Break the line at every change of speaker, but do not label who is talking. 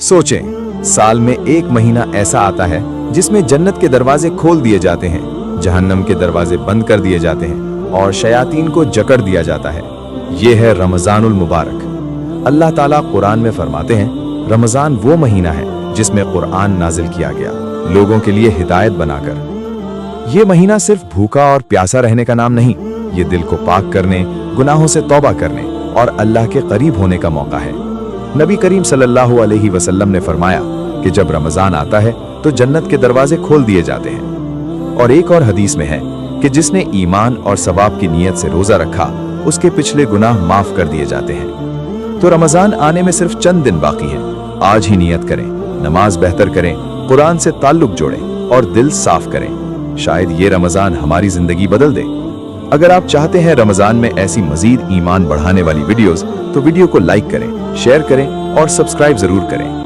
सोचें, साल में एक महीना ऐसा आता है जिसमें जन्नत के दरवाजे खोल दिए जाते हैं, जहन्नम के दरवाजे बंद कर दिए जाते हैं और शयातीन को जकड़ दिया जाता है। ये है रमजानुल मुबारक। अल्लाह ताला कुरान में फरमाते हैं, रमजान वो महीना है जिसमें कुरान नाजिल किया गया लोगों के लिए हिदायत बनाकर। ये महीना सिर्फ भूखा और प्यासा रहने का नाम नहीं, ये दिल को पाक करने, गुनाहों से तौबा करने और अल्लाह के करीब होने का मौका है। नबी करीम सल्लल्लाहु अलैहि वसल्लम ने फरमाया कि जब रमजान आता है तो जन्नत के दरवाजे खोल दिए जाते हैं। और एक और हदीस में है कि जिसने ईमान और सवाब की नीयत से रोजा रखा उसके पिछले गुनाह माफ कर दिए जाते हैं। तो रमजान आने में सिर्फ चंद दिन बाकी हैं। आज ही नियत करें, नमाज बेहतर करें, कुरान से ताल्लुक जोड़ें और दिल साफ करें। शायद ये रमजान हमारी जिंदगी बदल दे। अगर आप चाहते हैं रमजान में ऐसी मजीद ईमान बढ़ाने वाली वीडियोस, तो वीडियो को लाइक करें, शेयर करें और सब्सक्राइब जरूर करें।